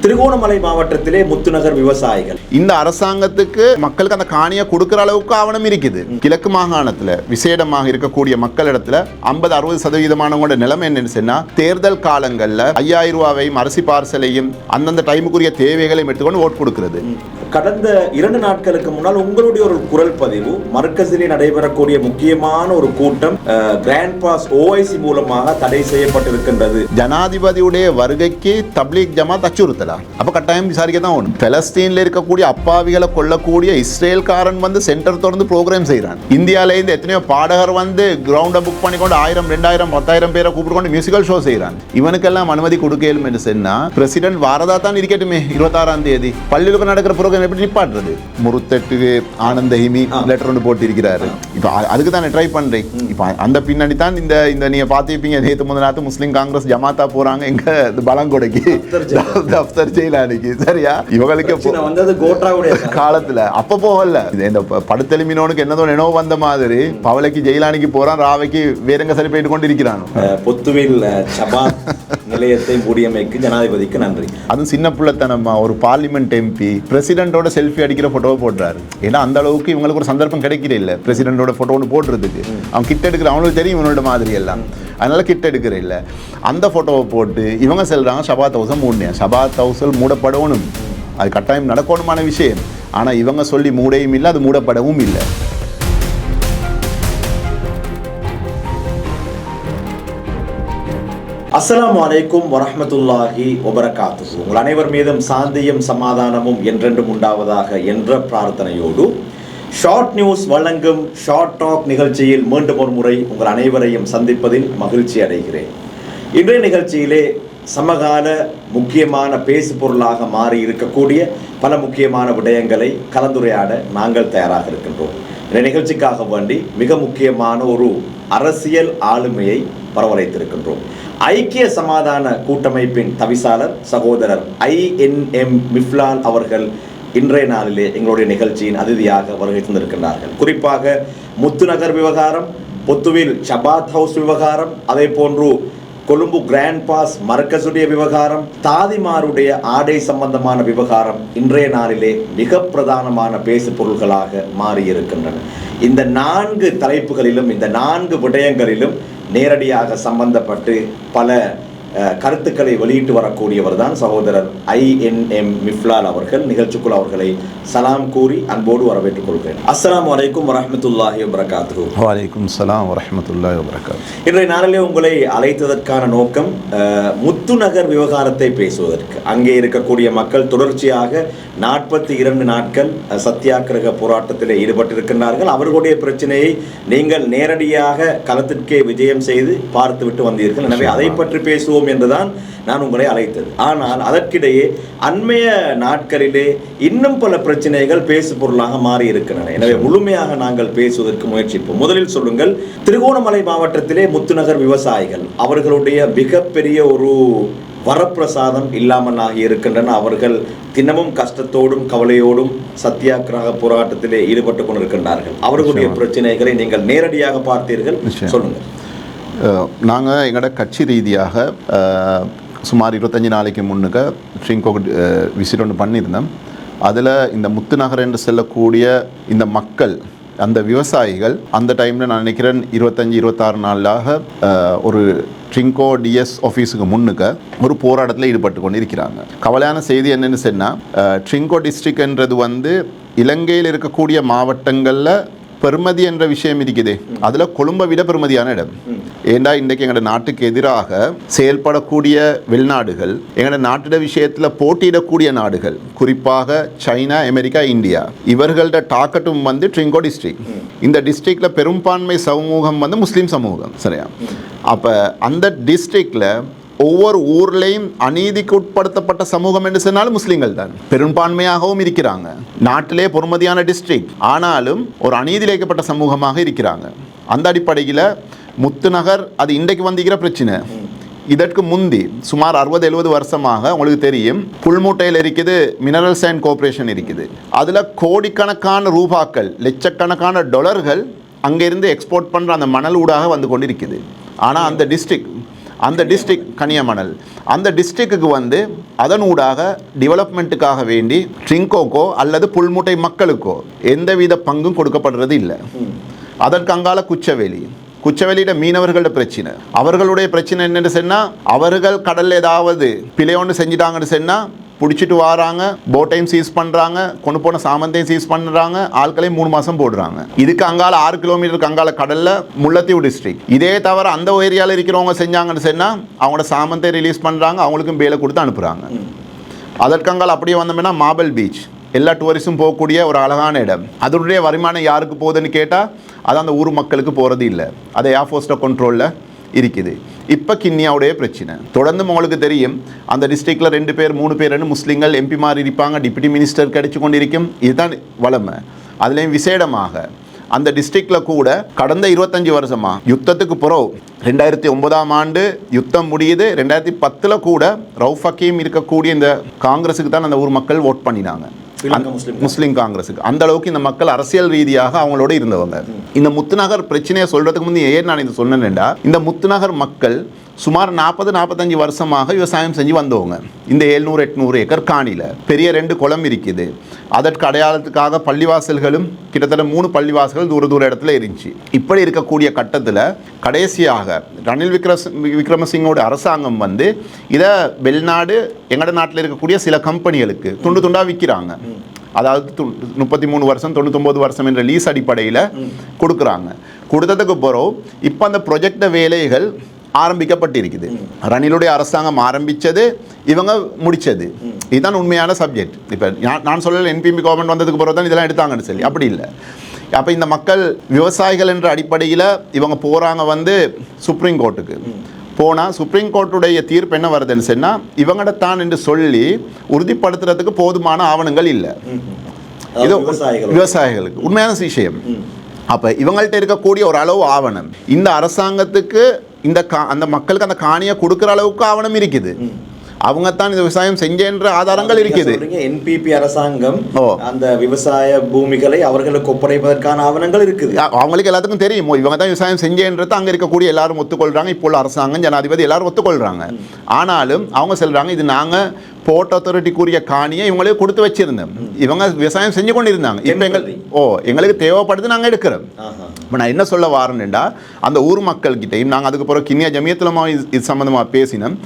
திருகோணமலை மாவட்டத்திலே முத்துநகர் விவசாயிகள் இந்த அரசாங்கத்துக்கு மக்களுக்கு அந்த காணியை கொடுக்கிற அளவுக்கு ஆவணம் இருக்குது. கிழக்கு மாகாணத்துல விசேடமாக இருக்கக்கூடிய மக்களிடத்துல 50-60% நிலைமை என்னன்னு சொன்னா, தேர்தல் காலங்கள்ல 5000 ரூபாவையும் அரிசி பார்சலையும் அந்தந்த டைமுக்குரிய தேவைகளையும் எடுத்துக்கொண்டு ஓட் கொடுக்கிறது. கடந்த 2 நாட்களுக்கு முன்னால் உங்களுடைய ஒரு குரல் பதிவு, மர்கஸிலே நடைபெறக்கூடிய முக்கியமான ஒரு கூட்டம் கிராண்ட் பாஸ் ஓஐசி மூலமாக தடை செய்யப்பட்டிருக்கின்றது. ஜனாதிபதியுடைய வருகைக்கு தப்லீக் ஜமாத் அச்சுறுத்தலாம். அப்ப கட்டாயம் விசாரிக்க தான் ஒன்று. பலஸ்தீன்ல இருக்கக்கூடிய அப்பாவிகளை கொல்லக்கூடிய இஸ்ரேல்காரன் வந்து சென்டர் தொடர்ந்து ப்ரோக்ராம் செய்யறான். இந்தியாவில இருந்து எத்தனையோ பாடகர் வந்து கிரவுண்டை புக் பண்ணிக்கொண்டு 1000, 2000, 10,000 பேரை கூப்பிட்டு மியூசிக்கல் ஷோ செய்யறான். இவனுக்கெல்லாம் அனுமதி கொடுக்கலும் என்று சொன்னா பிரசிடென்ட் வாரதா தான் இருக்கட்டுமே. 26ஆம் தேதி பள்ளிகளுக்கு நடக்கிற ப்ரோக்ராம் எப்படி நிப்பாட்டுறது? முருத்தட்டுக்கு ஆனந்த ஹிமி லெட்டர் ஒன்று போட்டு இருக்கிறாரு. இப்போ அதுக்கு தான் ட்ரை பண்றேன். இப்போ அந்த பின்னாடி தான் இந்த நீங்க பார்த்துப்பீங்க, நேற்று முதல் முஸ்லீம் காங்கிரஸ் ஜமாத்தா போறாங்க எங்க பலங்கொடைக்கு தப்தர் ஜெயிலானிக்கு. சரியா? இவங்களுக்கு காலத்துல அப்ப போகல. இந்த படுத்தெலுமினோனுக்கு என்னதோ வந்த மாதிரி பவளைக்கு ஜெயிலானிக்கு போறான், ராவைக்கு வேறங்க சரி போயிட்டு கொண்டு இருக்கிறான். பொத்துவில் சபாத் நிலையத்தை மூடியமைக்கு ஜனாதிபதிக்கு நன்றி. அதுவும் சின்ன பிள்ளைத்தனமா ஒரு பார்லிமெண்ட் எம்பி பிரசிடென்டோட செல்ஃபி அடிக்கிற போட்டோவை போடுறாரு. ஏன்னா அந்த அளவுக்கு இவங்களுக்கு ஒரு சந்தர்ப்பம் கிடைக்கிற இல்லை பிரசிடென்டோட போட்டோ ஒன்று போடுறதுக்கு. அவன் கிட்ட எடுக்கிற, அவங்களுக்கு தெரியும் இவனோட மாதிரி எல்லாம், அதனால கிட்ட எடுக்கிற இல்லை. அந்த போட்டோவை போட்டு இவங்க செல்றாங்க ஷபாத் ஹவுஸை மூடினேன். ஷபாத் ஹவுஸில் மூடப்படணும், அது கட்டாயம் நடக்கணுமான விஷயம். ஆனால் இவங்க சொல்லி மூடையும் இல்லை, அது மூடப்படவும் இல்லை. அஸ்ஸலாமு அலைக்கும் வரஹ்மத்துல்லாஹி வபரகாத்துஹு. உங்கள் அனைவர் மீதும் சாந்தியும் சமாதானமும் என்றென்றும் உண்டாவதாக என்ற பிரார்த்தனையோடு ஷார்ட் நியூஸ் வழங்கும் ஷார்ட் டாக் நிகழ்ச்சியில் மீண்டும் ஒரு முறை உங்கள் அனைவரையும் சந்திப்பதில் மகிழ்ச்சி அடைகிறேன். இன்றைய நிகழ்ச்சியிலே சமகால முக்கியமான பேசு பொருளாக மாறி இருக்கக்கூடிய பல முக்கியமான விடயங்களை கலந்துரையாட நாங்கள் தயாராக இருக்கின்றோம். இந்த நிகழ்ச்சிக்காக வேண்டி மிக முக்கியமான ஒரு அரசியல் ஆளுமையை வரவழைத்திருக்கின்றோம். ஐக்கிய சமாதான கூட்டமைப்பின் தவிசாளர் சகோதரர் INM மிஃப்லான் அவர்கள் இன்றைய நாளிலே எங்களுடைய நிகழ்ச்சியின் அதிதியாக வருகை தந்திருக்கின்றார்கள். குறிப்பாக முத்துநகர் விவகாரம், பொத்துவில் சபாத் ஹவுஸ் விவகாரம், அதே போன்று கொழும்பு கிராண்ட் பாஸ் மர்கஸுடைய விவகாரம், தாதிமாருடைய ஆடை சம்பந்தமான விவகாரம் இன்றைய நாளிலே மிக பிரதானமான பேசு பொருள்களாக மாறியிருக்கின்றன. இந்த 4 தலைப்புகளிலும், இந்த 4 விடயங்களிலும் நேரடியாக சம்பந்தப்பட்டு பல கருத்துக்களை வெளியிட்டு வரக்கூடியவர் தான் சகோதரர் INM மிஃப்லான் அவர்கள். நிகழ்ச்சிக்குள் அவர்களை சலாம் கூறி அன்போடு வரவேற்றுக் கொள்கிறேன். அஸ்ஸலாமு அலைக்கும் வரஹ்மத்துல்லாஹி வபரகாத்துஹு. வலைக்கும் ஸலாம் வரஹ்மத்துல்லாஹி வபரகாத்துஹு. இன்றைய நாளிலே உங்களை அழைத்ததற்கான நோக்கம் முத்துநகர் விவகாரத்தை பேசுவதற்கு. அங்கே இருக்கக்கூடிய மக்கள் தொடர்ச்சியாக 42 நாட்கள் சத்தியாகிரக போராட்டத்தில் ஈடுபட்டிருக்கின்றார்கள். அவர்களுடைய பிரச்சனையை நீங்கள் நேரடியாக களத்திற்கே விஜயம் செய்து பார்த்துவிட்டு வந்தீர்கள். எனவே அதை பற்றி பேசுவோம் என்றுதான் நான் உங்களை அழைத்தது. ஆனால் அதற்கிடையே அண்மைய நாட்களிலே இன்னும் பல பிரச்சனைகள் பேசு பொருளாக மாறி இருக்கின்றன. எனவே முழுமையாக நாங்கள் பேசுவதற்கு முயற்சிப்போம். முதலில் சொல்லுங்கள், திருகோணமலை மாவட்டத்திலே முத்துநகர் விவசாயிகள் அவர்களுடைய மிகப்பெரிய ஒரு வரப்பிரசாதம் இல்லாமல் ஆகி இருக்கின்றன. அவர்கள் தினமும் கஷ்டத்தோடும் கவலையோடும் சத்தியாகிரக போராட்டத்திலே ஈடுபட்டு கொண்டிருக்கின்றார்கள். அவர்களுடைய பிரச்சனைகளை நீங்கள் நேரடியாக பார்த்தீர்கள், சொல்லுங்கள். நாங்கள் எங்களோட கட்சி ரீதியாக சுமார் 25 நாளைக்கு முன்னுக்கு ட்ரிங்கோ விசிட் ஒன்று பண்ணியிருந்தோம். அதில் இந்த முத்துநகர் என்று செல்லக்கூடிய இந்த மக்கள், அந்த விவசாயிகள் அந்த டைமில் நான் நினைக்கிறேன் 25-26 நாளாக ஒரு ட்ரிங்கோ டிஎஸ் ஆஃபீஸுக்கு முன்னுக்கு ஒரு போராட்டத்தில் ஈடுபட்டு கொண்டு இருக்கிறாங்க. கவலையான செய்தி என்னென்னு சொன்னால், ட்ரிங்கோ டிஸ்ட்ரிக்ட்ன்றது வந்து இலங்கையில் இருக்கக்கூடிய மாவட்டங்களில் பெருமதி என்ற விஷயம் இருக்குது. அதில் கொழும்பை விட பெருமதியான இடம். ஏண்டா இன்றைக்கு எங்களோட நாட்டுக்கு எதிராக செயல்படக்கூடிய வெளிநாடுகள், எங்களோட நாட்டிட விஷயத்தில் போட்டியிடக்கூடிய நாடுகள், குறிப்பாக சைனா, அமெரிக்கா, இந்தியா, இவர்களோட டாக்கெட்டும் வந்து ட்ரிங்கோ டிஸ்ட்ரிக்ட். இந்த டிஸ்ட்ரிக்டில் பெரும்பான்மை சமூகம் வந்து முஸ்லீம் சமூகம். சரியா? அப்போ அந்த டிஸ்ட்ரிக்டில் ஒவ்வொரு ஊர்லேயும் அநீதிக்கு உட்படுத்தப்பட்ட சமூகம் என்று சொன்னாலும் முஸ்லீம்கள் தான் பெரும்பான்மையாகவும் இருக்கிறாங்க. நாட்டிலே பொறுமதியான டிஸ்ட்ரிக்ட், ஆனாலும் ஒரு அநீதி இழைக்கப்பட்ட சமூகமாக இருக்கிறாங்க. அந்த அடிப்படையில் முத்துநகர் அது இன்றைக்கு வந்திருக்கிற பிரச்சனை. இதற்கு முந்தி சுமார் 60-70 வருஷமாக உங்களுக்கு தெரியும், புல்மூட்டையில் இருக்குது மினரல் சாண்ட் கார்ப்பரேஷன் இருக்குது. அதில் கோடிக்கணக்கான ரூபாக்கள், லட்சக்கணக்கான டாலர்கள் அங்கேருந்து எக்ஸ்போர்ட் பண்ணுற அந்த மணல் ஊடாக வந்து கொண்டு இருக்குது. ஆனால் அந்த டிஸ்ட்ரிக்ட் அந்த டிஸ்ட்ரிக்ட் கனியமணல் அந்த டிஸ்ட்ரிக்ட்டுக்கு வந்து அதனூடாக டெவலப்மெண்ட்டுக்காக வேண்டி ட்ரிங்கோக்கோ அல்லது புல்முட்டை மக்களுக்கோ எந்தவித பங்கும் கொடுக்கப்படுறது இல்லை. அதற்கு அங்கால குச்சவெளியிட மீனவர்களோட பிரச்சனை, அவர்களுடைய பிரச்சனை என்னன்னு சொன்னால், அவர்கள் கடலில் ஏதாவது பிழை ஒன்று செஞ்சிட்டாங்கன்னு சொன்னால் பிடிச்சிட்டு வராங்க, போட்டையும் சீஸ் பண்ணுறாங்க, கொண்டு போன சாமந்தையும் சீஸ் பண்ணுறாங்க, ஆட்களையும் 3 மாதம் போடுறாங்க. இதுக்கு அங்கால 6 கிலோமீட்டருக்கு அங்கால கடலில் முல்லைத்தீவு டிஸ்ட்ரிக்ட். இதே தவிர அந்த ஏரியாவில் இருக்கிறவங்க செஞ்சாங்கன்னு சொன்னால் அவங்களோட சாமந்தை ரிலீஸ் பண்ணுறாங்க, அவங்களுக்கும் பேலை கொடுத்து அனுப்புகிறாங்க. அதற்கங்கால அப்படியே வந்தோம்னா மார்பிள் பீச், எல்லா டூரிஸ்டும் போகக்கூடிய ஒரு அழகான இடம். அதனுடைய வருமானம் யாருக்கு போகுதுன்னு கேட்டால் அது அந்த ஊர் மக்களுக்கு போகிறது இல்லை. அது ஏர்ஃபோர்ஸோட கண்ட்ரோலில் இருக்குது. இப்போ கிண்ணியாவுடைய பிரச்சனை தொடர்ந்து உங்களுக்கு தெரியும். அந்த டிஸ்ட்ரிக்டில் 2 பேர் 3 பேர்னு முஸ்லீம்கள் எம்பி மாதிரி இருப்பாங்க, டிப்யூட்டி மினிஸ்டர் கிடைச்சி கொண்டிருக்கும். இதுதான் வளமை. அதுலேயும் விசேடமாக அந்த டிஸ்ட்ரிக்டில் கூட கடந்த 25 வருஷமாக யுத்தத்துக்கு பிறகு 2009ஆம் ஆண்டு யுத்தம் முடியுது. 2010 கூட ரவுஃப் ஹக்கீம் இருக்கக்கூடிய இந்த காங்கிரஸுக்கு தான் அந்த ஊர் மக்கள் ஓட் பண்ணினாங்க, முஸ்லீம் காங்கிரஸுக்கு. அந்த அளவுக்கு இந்த மக்கள் அரசியல் ரீதியாக அவங்களோட இருந்தவங்க. இந்த முத்துநகர் பிரச்சனையை சொல்றதுக்கு முந்தைய ஏன் நான் இதை சொன்னேன்டா, இந்த முத்துநகர் மக்கள் சுமார் 40-45 வருஷமாக விவசாயம் செஞ்சு வந்தவங்க. இந்த 700-800 ஏக்கர் காணியில் பெரிய 2 குளம் இருக்குது. அதற்கு அடையாளத்துக்காக பள்ளிவாசல்களும் கிட்டத்தட்ட 3 பள்ளிவாசல்கள் தூர இடத்துல இருந்துச்சு. இப்படி இருக்கக்கூடிய கட்டத்தில் கடைசியாக ரணில் விக்ரமசிங்கோட அரசாங்கம் வந்து இதை வெளிநாடு எங்களோட நாட்டில் இருக்கக்கூடிய சில கம்பெனிகளுக்கு துண்டு துண்டாக விற்கிறாங்க. அதாவது 33 வருஷம் 99 வருஷம் என்ற லீஸ் அடிப்படையில் கொடுக்குறாங்க. கொடுத்ததுக்கு பிறகு இப்போ அந்த ப்ரொஜெக்ட வேலைகள் ஆரம்பிக்கப்பட்டிருக்குது. ரணிலுடைய அரசாங்கம் ஆரம்பித்தது, இவங்க முடித்தது. இதுதான் உண்மையான சப்ஜெக்ட். இப்போ நான் சொல்லலை என்பிபி கவர்மெண்ட் வந்ததுக்கு பிறகு தான் இதெல்லாம் எடுத்தாங்கன்னு சொல்லி, அப்படி இல்லை. அப்போ இந்த மக்கள் விவசாயிகள் என்ற அடிப்படையில் இவங்க போகிறாங்க வந்து சுப்ரீம் கோர்ட்டுக்கு. போனால் சுப்ரீம் கோர்ட்டுடைய தீர்ப்பு என்ன வருதுன்னு சொன்னால், இவங்கள்ட தான் என்று சொல்லி உறுதிப்படுத்துறதுக்கு போதுமான ஆவணங்கள் இல்லை. இது விவசாயிகளுக்கு உண்மையான விஷயம். அப்போ இவங்கள்ட்ட இருக்கக்கூடிய ஒரு அளவு ஆவணம் இந்த அரசாங்கத்துக்கு அந்த மக்களுக்கு அந்த காணியை கொடுக்குற அளவுக்கு ஆவணம் இருக்குது. அவங்க தான் இந்த விவசாயம் செஞ்சேன்ற ஆதாரங்கள் இருக்குது. என்பிபி அரசாங்கம் அந்த விவசாய பூமிகளை அவர்களுக்கு ஒப்படைப்பதற்கான ஆவணங்கள் இருக்குது. அவங்களுக்கு எல்லாத்துக்கும் தெரியும் இவங்க தான் விவசாயம் செஞ்சேன்றது அங்கே இருக்கக்கூடிய எல்லாரும் ஒத்துக்கொள்றாங்க. இப்போ உள்ள அரசாங்கம், ஜனாதிபதி எல்லாரும் ஒத்துக்கொள்றாங்க. ஆனாலும் அவங்க சொல்றாங்க, இது நாங்கள் போர்ட் அத்தாரிட்டிக்குரிய காணியை இவங்களே கொடுத்து வச்சிருந்தோம், இவங்க விவசாயம் செஞ்சு கொண்டு இருந்தாங்க. இப்போ எங்களுக்கு தேவைப்படுது, நாங்கள் எடுக்கிறோம். இப்போ நான் என்ன சொல்ல வாரேன்டா, அந்த ஊர் மக்கள்கிட்டையும் நாங்கள் அதுக்கு பிறகு கிண்ணியா ஜமியத்துலமா இது சம்மந்தமாக பேசினோம்.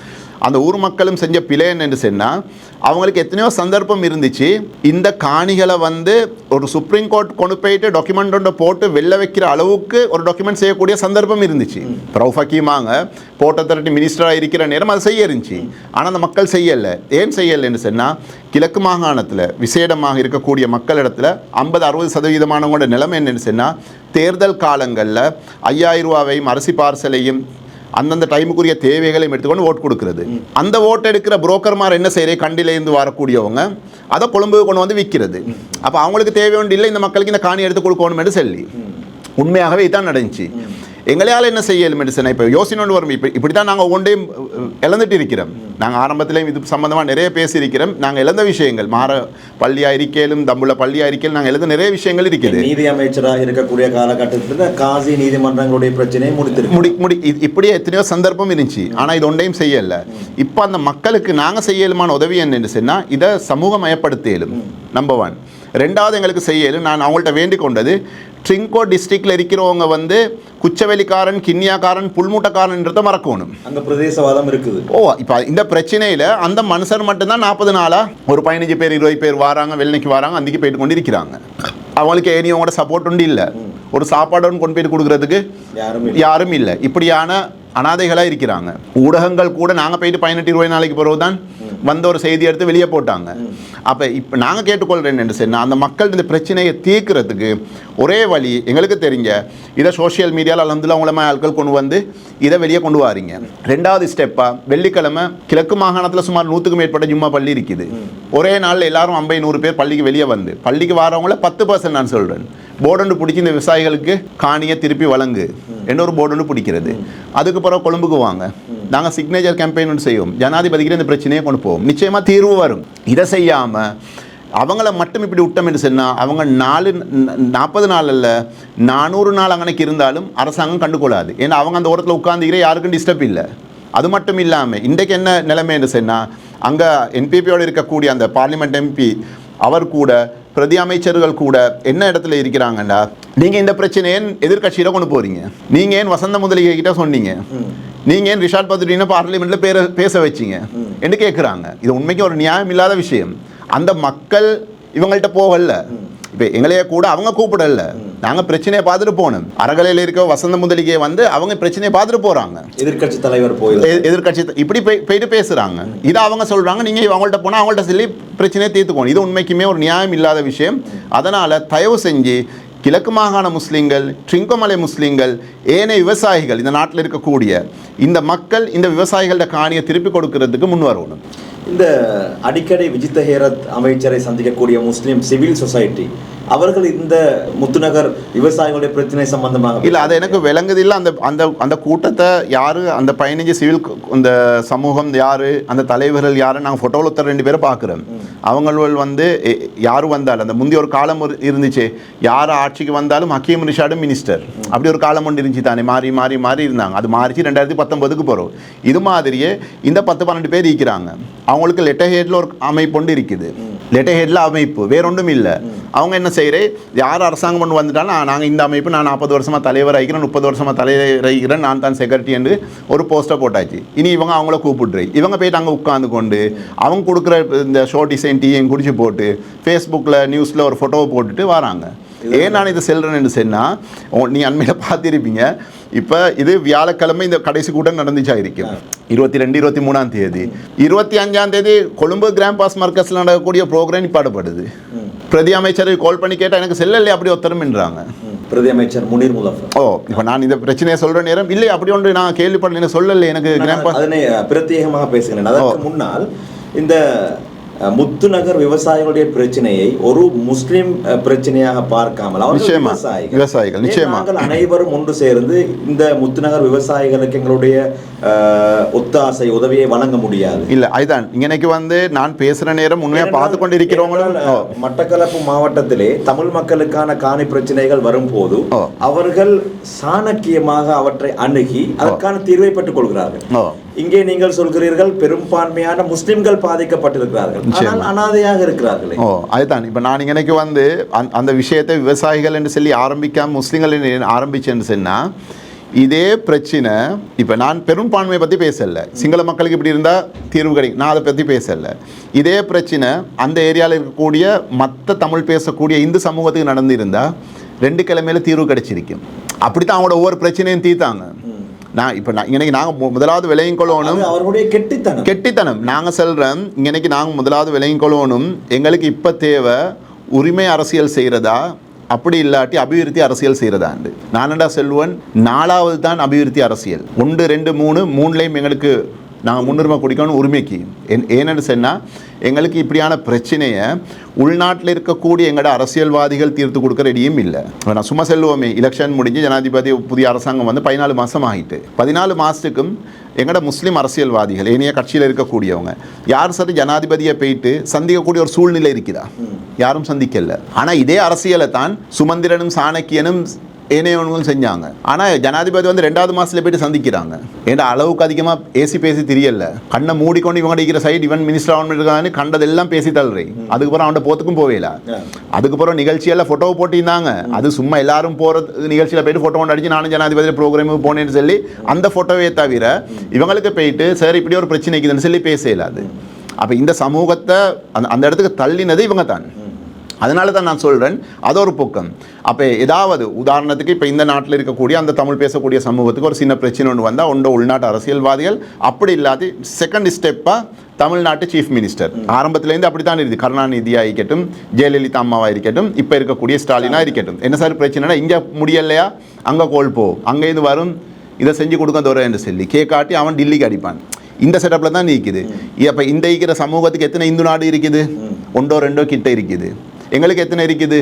அந்த ஊர் மக்களும் செஞ்ச பிழை என்னன்னு சொன்னால், அவங்களுக்கு எத்தனையோ சந்தர்ப்பம் இருந்துச்சு இந்த காணிகளை வந்து ஒரு சுப்ரீம் கோர்ட் கொண்டு போயிட்டு டாக்குமெண்ட் ஒன்று போட்டு வெளில வைக்கிற அளவுக்கு ஒரு டாக்குமெண்ட் செய்யக்கூடிய சந்தர்ப்பம் இருந்துச்சு. ரவுஃப் ஹக்கீமாங்க போர்ட் அத்தாரிட்டி மினிஸ்டராக இருக்கிற நேரம் அது செய்ய இருந்துச்சு. ஆனால் அந்த மக்கள் செய்யலை. ஏன் செய்யலைன்னு சொன்னால், கிழக்கு மாகாணத்தில் விசேடமாக இருக்கக்கூடிய மக்களிடத்தில் 50-60% நிலைமை என்னன்னு சொன்னால், தேர்தல் காலங்களில் 5000 ரூபாவையும் அரிசி பார்சலையும் அந்தந்த டைமுக்குரிய தேவைகளையும் எடுத்துக்கொண்டு ஓட்டு கொடுக்குறது. அந்த ஓட்டு எடுக்கிற புரோக்கர்மார் என்ன செய்யறது, கண்டிலேருந்து வரக்கூடியவங்க அதை கொழும்புக்கு கொண்டு வந்து விற்கிறது. அப்போ அவங்களுக்கு தேவை ஒன்று இல்லை, இந்த மக்களுக்கு இந்த காணி எடுத்து கொடுக்கணும்னு சொல்லி உண்மையாகவே இதுதான் நடந்துச்சு. எங்களால் என்ன செய்யலும் மெடிசனை இப்போ யோசனை வரும். இப்படி தான் நாங்கள் ஒவ்வொன்றையும் இழந்துட்டு இருக்கிறோம். நாங்கள் ஆரம்பத்திலையும் இது சம்பந்தமாக நிறைய பேசியிருக்கிறோம். நாங்கள் இழந்த விஷயங்கள் மாற பள்ளியாக இருக்கையிலும் தம்புள்ள பள்ளியாக இருக்கையில் நாங்கள் எழுத நிறைய விஷயங்கள் இருக்குது. நீதி அமைச்சராக இருக்கக்கூடிய காலகட்டத்தில் காசி நீதிமன்றங்களுடைய பிரச்சனையை இப்படியே எத்தனையோ சந்தர்ப்பம் இருந்துச்சு. ஆனால் இது ஒன்றையும் செய்யலை. இப்போ அந்த மக்களுக்கு நாங்கள் செய்யலுமான உதவி என்னன்னு சொன்னால், இதை சமூகமயப்படுத்தலும் நம்பர் 1. 2வது எங்களுக்கு செய்யலும், நான் அவங்கள்ட்ட வேண்டிக் கொண்டது, ட்ரிங்கோ டிஸ்ட்ரிக்டில் இருக்கிறவங்க வந்து குச்சவெளிக்காரன், கிண்ணியாக்காரன், புல்மூட்டக்காரன்றதை மறக்கணும். அங்கே பிரதேசவாதம் இருக்குது. இப்போ இந்த பிரச்சனையில் அந்த மனுஷர் மட்டும்தான் 40 நாளாக ஒரு 15 பேர் 20 பேர் வராங்க, வெள்ளனைக்கு வராங்க, அன்றைக்கி போயிட்டு கொண்டு இருக்கிறாங்க. அவங்களுக்கு ஏனியவங்களோட சப்போர்ட் உண்டு இல்லை, ஒரு சாப்பாடு ஒன்று கொண்டு போயிட்டு கொடுக்குறதுக்கு யாரும் இல்லை. இப்படியான அனாதைகளாக இருக்கிறாங்க. ஊடகங்கள் கூட நாங்கள் போயிட்டு 18-20 நாளைக்கு பிறகு தான் வந்த ஒரு செய்தி எடுத்து வெளியே போட்டாங்க. அப்போ இப்போ நாங்கள் கேட்டுக்கொள்கிறேன் என்று சொன்னால், அந்த மக்கள் இந்த பிரச்சனையை தீர்க்கிறதுக்கு ஒரே வழி எங்களுக்கு தெரிஞ்ச இதை சோஷியல் மீடியாவில் அல்ஹம்துலில்லாஹ் உலமா ஆட்கள் கொண்டு வந்து இதை வெளியே கொண்டு வாரீங்க. 2வது ஸ்டெப்பாக வெள்ளிக்கிழமை கிழக்கு மாகாணத்தில் சுமார் 100க்கும் மேற்பட்ட ஜும்மா பள்ளி இருக்குது. ஒரே நாளில் எல்லாரும் 50-100 பேர் பள்ளிக்கு வெளியே வந்து, பள்ளிக்கு வரவங்கள 10% நான் சொல்கிறேன், போர்டு பிடிச்சி இந்த விவசாயிகளுக்கு காணியை திருப்பி வழங்கு என்ற ஒரு போர்டு பிடிக்கிறது. அதுக்கு பிறகு கொழும்புக்கு வாங்க, நாங்கள் சிக்னேச்சர் கேம்பெயின் ஒன்று செய்வோம், ஜனாதிபதிக்கு இந்த பிரச்சனையை கொண்டு போவோம், நிச்சயமாக தீர்வு வரும். இதை செய்யாமல் அவங்கள மட்டும் இப்படி விட்டம் என்று சொன்னால், அவங்க 40 நாள் அல்ல 400 நாள் அங்கனைக்கு இருந்தாலும் அரசாங்கம் கண்டுகொள்ளாது. ஏன்னா அவங்க அந்த ஓரத்தில் உட்காந்துக்கிற யாருக்கும் டிஸ்டர்ப் இல்லை. அது மட்டும் இல்லாமல் இன்றைக்கு என்ன நிலைமைன்னு சொன்னால் அங்கே என்பிபியோடு இருக்கக்கூடிய அந்த பார்லிமெண்ட் எம்பி அவர் கூட பிரதி அமைச்சர்கள் கூட என்ன இடத்துல இருக்கிறாங்கன்னா, நீங்கள் இந்த பிரச்சனையை எதிர்கட்சியில் கொண்டு போகிறீங்க, நீங்கள் ஏன் வசந்த முதலிகை கிட்ட சொன்னீங்க, நீங்கள் ஏன் ரிஷாட் பத்ரினை பார்லிமெண்ட்டில் பேச வச்சிங்க என்று கேட்குறாங்க. இது உண்மைக்கு ஒரு நியாயம் இல்லாத விஷயம். அந்த மக்கள் இவங்கள்ட்ட போகல, இப்போ எங்களையே கூட அவங்க கூப்பிடல, நாங்கள் பிரச்சனையை பார்த்துட்டு போனோம். அறகலையில் இருக்க வசந்த முதலிகை வந்து அவங்க பிரச்சனையை பார்த்துட்டு போகிறாங்க. எதிர்கட்சி தலைவர் எதிர்கட்சி இப்படி போயிட்டு பேசுகிறாங்க. இதை அவங்க சொல்கிறாங்க, நீங்கள் அவங்கள்ட்ட போனால் அவங்கள்ட்ட சொல்லி பிரச்சனையை தீர்த்துக்கணும். இது உண்மைக்குமே ஒரு நியாயம் இல்லாத விஷயம். அதனால் தயவு செஞ்சு கிழக்கு மாகாண முஸ்லீம்கள், ட்ரிங்கோமலை முஸ்லீம்கள், ஏனைய விவசாயிகள், இந்த நாட்டில் இருக்கக்கூடிய இந்த மக்கள் இந்த விவசாயிகளோட காணியை திருப்பி கொடுக்கறதுக்கு முன் வரணும். இந்த அடிக்கடி விஜித்த ஹேரத் அமைச்சரை சந்திக்கக்கூடிய முஸ்லீம் சிவில் சொசைட்டி அவர்கள் இந்த முத்துநகர் விவசாயிகளுடைய பிரச்சனை சம்பந்தமாக இல்லை, அது எனக்கு விளங்குது இல்லை. அந்த அந்த அந்த கூட்டத்தை யார், அந்த 15 சிவில் இந்த சமூகம் யார், அந்த தலைவர்கள் யார், நாங்கள் ஃபோட்டோவில் ஒருத்தர் 2 பேரை பார்க்குறோம். அவங்கள் வந்து யார் வந்தாலும், அந்த முந்தைய ஒரு காலம் இருந்துச்சு, யார் ஆட்சிக்கு வந்தாலும் ஹக்கீம் ரிஷாடும் மினிஸ்டர், அப்படி ஒரு காலம் ஒன்று இருந்துச்சு தானே, மாறி மாறி மாறி இருந்தாங்க. அது மாறிச்சு 2019க்கு போகிறோம். இது மாதிரியே இந்த 10-12 பேர் இருக்கிறாங்க. அவங்களுக்கு லெட்டர் ஹெட்டில் ஒரு அமைப்பு ஒன்று இருக்குது. லெட்டர் ஹெட்டில் அமைப்பு வேற ஒன்றும் இல்லை. அவங்க என்ன செய்கிறேன், யார் அரசாங்கம் கொண்டு வந்துட்டாலும் நாங்கள் இந்த அமைப்பு, நான் 40 வருஷமாக தலைவர் ஆகிக்கிறேன், 30 வருஷமாக தலைவர் ஆகிக்கிறேன், நான் தான் செக்ரட்டரி என்று ஒரு போஸ்டர் போட்டாச்சு. இனி இவங்க அவங்கள கூப்பிட்ரு, இவங்க போயிட்டு அங்கே உட்காந்து கொண்டு அவங்க கொடுக்குற இந்த ஷோ டிசைன் டீயும் குடிச்சு போட்டு ஃபேஸ்புக்கில் நியூஸில் ஒரு ஃபோட்டோவை போட்டுட்டு வராங்க. ஏன் நான் இதை செல்றேன்னு சொன்னால், நீ அண்மையில் பார்த்துருப்பீங்க, இப்போ இது வியாழக்கிழமை இந்த கடைசி கூட்டம் நடந்துச்சா இருக்கும், 22, 23ஆம் தேதி. 25ஆம் தேதி கொழும்பு கிராண்ட் பாஸ் மார்க்கஸில் நடக்கக்கூடிய ப்ரோக்ராம் நிப்பாடப்படுது. பிரதி அமைச்சரை கால் பண்ணி கேட்டால் எனக்கு செல்லலை அப்படி ஒருத்தரும்ன்றாங்க. பிரதி அமைச்சர் முனீர் முலஃபர். இப்போ நான் இந்த பிரச்சனையை சொல்கிற நேரம் இல்லை அப்படி ஒன்று நான் கேள்விப்படல, சொல்லலை எனக்கு கிராண்ட் பாஸ். அதனை பிரத்யேகமாக பேசுகிறேன். அதற்கு முன்னால் இந்த முத்துநகர் விவசாயிகளுடைய பிரச்சனையை ஒரு முஸ்லிம் பிரச்சனையாக பார்க்காமல் விவசாயிகள் நிச்சயமா அனைவரும் ஒன்று சேர்ந்து இந்த முத்துநகர் விவசாயிகளுக்கு எங்களுடைய ஒத்தாசை உதவியை வழங்க முடியாது. இல்ல அதுதான் இன்னைக்கு வந்து நான் பேசுற நேரம் உண்மையா பார்த்து கொண்டிருக்கிறவங்களும் மட்டக்களப்பு மாவட்டத்திலே தமிழ் மக்களுக்கான காணி பிரச்சனைகள் வரும்போது அவர்கள் சாணக்கியமாக அவற்றை அணுகி அதற்கான தீர்வை பெற்றுக் கொள்கிறார்கள். இங்கே நீங்கள் சொல்கிறீர்கள் பெரும்பான்மையான முஸ்லிம்கள் பாதிக்கப்பட்டிருக்கிறார்கள், ஆனால் அனாதையாக இருக்கிறார்களே. அதுதான் இப்ப நான் இன்னைக்கு வந்து அந்த விஷயத்தை விவசாயிகள் என்று சொல்லி ஆரம்பிக்காம முஸ்லிம்கள் ஆரம்பிச்சேன்னு சொன்னா இதே பிரச்சனை. இப்போ நான் பெரும்பான்மையை பற்றி பேசலை, சிங்கள மக்களுக்கு இப்படி இருந்தால் தீர்வு கிடைக்கும், நான் அதை பற்றி பேசலை. இதே பிரச்சனை அந்த ஏரியாவில் இருக்கக்கூடிய மற்ற தமிழ் பேசக்கூடிய இந்து சமூகத்துக்கு நடந்திருந்தால் 2 கிழமையில தீர்வு கிடைச்சிருக்கும். அப்படி தான் அவங்களோட ஒவ்வொரு பிரச்சனையும் தீர்த்தாங்க. இன்னைக்கு நாங்கள் முதலாவது விலையும் கொள்ளணும், அவருடைய கெட்டித்தனம் நாங்கள் சொல்கிறோம். இன்னைக்கு நாங்கள் முதலாவது விலையும் கொள்ளணும். எங்களுக்கு இப்போ தேவை உரிமை அரசியல் செய்கிறதா, அப்படி இல்லாட்டி அபிவிருத்தி அரசியல் செய்கிறதாண்டு. நானடா செல்வன் 4வது தான் அபிவிருத்தி அரசியல். 1, 2, 3லையும் எங்களுக்கு நாங்கள் முன்னுரிமை கொடுக்கணும் உரிமைக்கு. ஏன்னு சொன்னால் எங்களுக்கு இப்படியான பிரச்சனையை உள்நாட்டில் இருக்கக்கூடிய எங்களோட அரசியல்வாதிகள் தீர்த்து கொடுக்க ரெடியும் இல்லை. நான் சும்மா செல்வோமே, எலெக்ஷன் முடிஞ்சு ஜனாதிபதி புதிய அரசாங்கம் வந்து 14 மாதம் ஆகிட்டு, 14 மாதத்துக்கும் எங்களோட முஸ்லீம் அரசியல்வாதிகள் ஏனைய கட்சியில் இருக்கக்கூடியவங்க யார் சரி ஜனாதிபதியை போயிட்டு சந்திக்கக்கூடிய ஒரு சூழ்நிலை இருக்குதா? யாரும் சந்திக்கல. ஆனால் இதே அரசியலை தான் சுமந்திரனும் சாணக்கியனும் ஏனையவனும் செஞ்சாங்க. ஆனால் ஜனாதிபதி வந்து 2வது மாதத்தில் போயிட்டு சந்திக்கிறாங்க. ஏன்னா அளவுக்கு அதிகமாக பேசி தெரியல, கண்ணை மூடிக்கொண்டு இவங்க இருக்கிற சைடு இவன் மினிஸ்டர் ஆகணும் இருக்கான்னு கண்டதெல்லாம் பேசி தள்ளுறே. அதுக்கப்புறம் அவன்கிட்ட போத்துக்கும் போவேல. அதுக்கப்புறம் நிகழ்ச்சியெல்லாம் ஃபோட்டோ போட்டிருந்தாங்க. அது சும்மா எல்லாரும் போகிற நிகழ்ச்சியில் போயிட்டு ஃபோட்டோ ஒன்று அடிச்சு நானும் ஜனாதிபதி ப்ரோக்ராமுக்கு போனேன்னு சொல்லி அந்த ஃபோட்டோவே தவிர இவங்களுக்கு போயிட்டு சார் இப்படி ஒரு பிரச்சனை இருக்குதுன்னு சொல்லி பேசலாது. அப்போ இந்த சமூகத்தை அந்த இடத்துக்கு தள்ளினது இவங்க தான். அதனால தான் நான் சொல்கிறேன், அது ஒரு பக்கம். அப்போ ஏதாவது உதாரணத்துக்கு இப்போ இந்த நாட்டில் இருக்கக்கூடிய அந்த தமிழ் பேசக்கூடிய சமூகத்துக்கு ஒரு சின்ன பிரச்சனை ஒன்று வந்தால் உள்நாட்டு அரசியல்வாதிகள், அப்படி இல்லாத செகண்ட் ஸ்டெப்பாக தமிழ்நாட்டு சீஃப் மினிஸ்டர். ஆரம்பத்துலேருந்து அப்படி தான் இருக்குது. கருணாநிதியாக இருக்கட்டும், ஜெயலலிதா அம்மாவாக இருக்கட்டும், இப்போ இருக்கக்கூடிய ஸ்டாலினாக இருக்கட்டும். என்ன சார் பிரச்சனைனா, இங்கே முடியலையா அங்கே கோல் போ, அங்கேருந்து வரும் இதை செஞ்சு கொடுக்க தோறேன்னு சொல்லி கேட்காட்டி அவன் டில்லிக்கு அடிப்பான். இந்த செட்டப்பில் தான் இருக்குது. அப்போ இந்த இருக்கிற சமூகத்துக்கு எத்தனை இந்து நாடு இருக்குது? 1, 2 கிட்ட இருக்குது. எங்களுக்கு எத்தனை இருக்குது?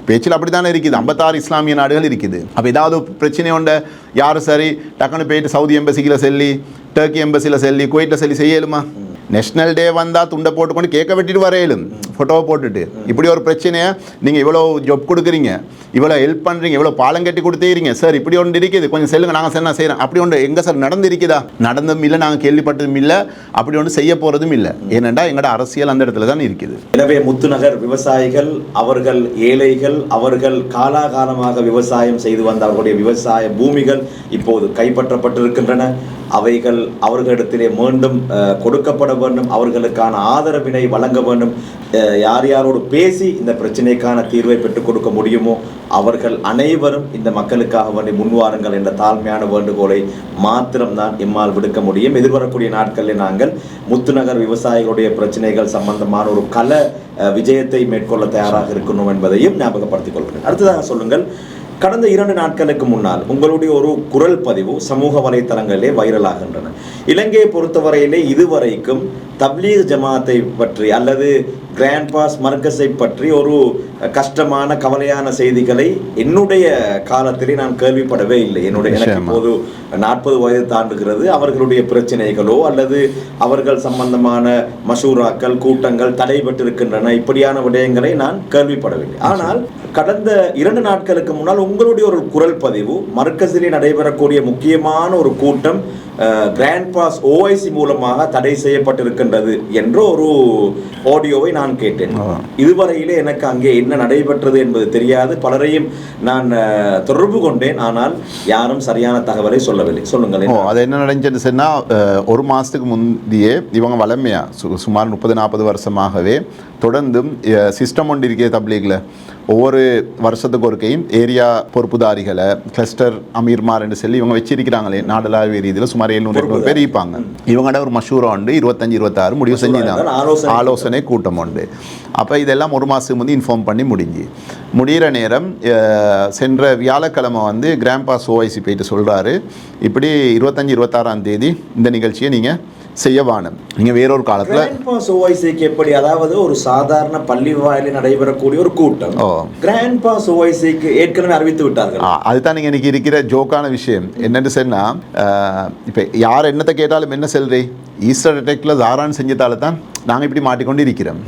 பேச்சில் அப்படி தானே இருக்குது. 56 இஸ்லாமிய நாடுகள் இருக்குது. அப்போ ஏதாவது பிரச்சனை உண்டு யார் சரி டக்குன்னு போயிட்டு Saudi எம்பசியில் Selli, Turkey எம்பசியில் Selli, குவைட்டில் Selli செய்யலுமா? National டே வந்தால் துண்டை போட்டுக்கொண்டு கேட்க வெட்டிட்டு வரையிலும் ஃபோட்டோவை போட்டுட்டு இப்படி ஒரு பிரச்சனையை நீங்கள் இவ்வளோ ஜாப் கொடுக்குறீங்க, இவ்வளோ ஹெல்ப் பண்ணுறீங்க, இவ்வளோ பாலம் கட்டி கொடுத்துறீங்க சார், இப்படி ஒன்று இருக்குது கொஞ்சம் சொல்லுங்கள், நாங்கள் சார் நான் செய்கிறேன், அப்படி ஒன்று எங்கே சார் நடந்திருக்குதா? நடந்தும் இல்லை, நாங்கள் கேள்விப்பட்டதும் இல்லை, அப்படி ஒன்று செய்ய போகிறதும் இல்லை. ஏனென்றால் எங்களோட அரசியல் அந்த இடத்துல தான் இருக்குது. எனவே முத்துநகர் விவசாயிகள், அவர்கள் ஏழைகள், அவர்கள் காலாகாலமாக விவசாயம் செய்து வந்த அவர்களுடைய விவசாய பூமிகள் இப்போது கைப்பற்றப்பட்டிருக்கின்றன. அவைகள் அவர்களிடத்திலே மீண்டும் கொடுக்கப்பட வேண்டும். அவர்களுக்கான ஆதரவினை வழங்க வேண்டும். யார் யாரோடு பேசி இந்த பிரச்சனைக்கான தீர்வை பெற்றுக் கொடுக்க முடியுமோ அவர்கள் அனைவரும் இந்த மக்களுக்காக வேண்டி முன்வாருங்கள் என்ற தாழ்மையான வேண்டுகோளை மாத்திரம்தான் எம்மால் விடுக்க முடியும். எதிர்வரக்கூடிய நாட்களில் நாங்கள் முத்துநகர் விவசாயிகளுடைய பிரச்சனைகள் சம்பந்தமான ஒரு கள விஜயத்தை மேற்கொள்ள தயாராக இருக்கணும் என்பதையும் ஞாபகப்படுத்திக் கொள்கிறேன். அடுத்ததாக சொல்லுங்கள், கடந்த 2 நாட்களுக்கு முன்னால் உங்களுடைய ஒரு குரல் பதிவு சமூக வலைத்தளங்களிலே வைரலாகின்றன. இலங்கையை பொறுத்தவரையிலே இதுவரைக்கும் தப்லீக் ஜமாத்தை பற்றி அல்லது கிராண்ட் பாஸ் மர்கஸை பற்றி ஒரு கஷ்டமான கவலையான செய்திகளை என்னுடைய காலத்திலே நான் கேள்விப்படவே இல்லை. எனக்கு இப்போது 40 வயது தாண்டுகிறது. அவர்களுடைய பிரச்சனைகளோ அல்லது அவர்கள் சம்பந்தமான மஷூராக்கள் கூட்டங்கள் தடைபட்டிருக்கின்றன, இப்படியான விடயங்களை நான் கேள்விப்படவில்லை. ஆனால் கடந்த 2 நாட்களுக்கு முன்னால் உங்களுடைய ஒரு குரல் பதிவு மர்கஸிலே நடைபெறக்கூடிய முக்கியமான ஒரு கூட்டம் கிராண்ட் பாஸ் ஓஐசி மூலமாக தடை செய்யப்பட்டிருக்கின்றது என்ற ஒரு ஆடியோவை நான் கேட்டேன். இதுவரையிலே எனக்கு அங்கே என்ன நடைபெற்றது என்பது தெரியாது. பலரையும் நான் தொடர்பு கொண்டேன், ஆனால் யாரும் சரியான தகவலை சொல்லவில்லை. சொல்லுங்கள், அது என்ன நடந்துச்சுன்னு சொன்னால், ஒரு மாதத்துக்கு முந்தையே இவங்க வளமையா சுமார் 30-40 வருஷமாகவே தொடர்ந்தும் சிஸ்டம் ஒன்று இருக்கிறது தப்லீகில். ஒவ்வொரு வருஷத்துக்கு ஒருக்கையும் ஏரியா பொறுப்புதாரிகளை கிளஸ்டர் அமீர்மார் என்று சொல்லி இவங்க வச்சிருக்கிறாங்களே, நாடளாவிய ரீதியில் சுமார் 700-800 பேர் இருப்பாங்க. இவங்களோட ஒரு மஷூரா உண்டு, 25-26 முடிவு செஞ்சுதான் ஆலோசனை கூட்டம் உண்டு. அப்போ இதெல்லாம் ஒரு மாதத்துக்கு முந்தைய இன்ஃபார்ம் பண்ணி முடிகிற நேரம் சென்ற வியாழக்கிழமை வந்து கிராண்ட் பாஸ் ஓஐசி போயிட்டு சொல்கிறாரு, இப்படி 25-26ஆம் தேதி இந்த நிகழ்ச்சியை நீங்கள் செய்யவானம், நீங்கள் வேறொரு காலத்தில் எப்படி, அதாவது ஒரு சாதாரண பள்ளி வாயிலில் நடைபெறக்கூடிய ஒரு கூட்டம் கிராண்ட் பாஸ் ஓஐசிக்கு ஏற்கனவே அறிவித்து விட்டார்கள். அதுதான் நீங்கள் இன்னைக்கு இருக்கிற ஜோக்கான விஷயம் என்னென்னு சொன்னால், இப்போ யார் என்னத்தை கேட்டாலும் என்ன சொல்றே, ஈஸ்டர் அட்டாக்ல தாரான் செஞ்சதால தான் நாங்கள் இப்படி மாட்டிக்கொண்டு இருக்கிறோம்.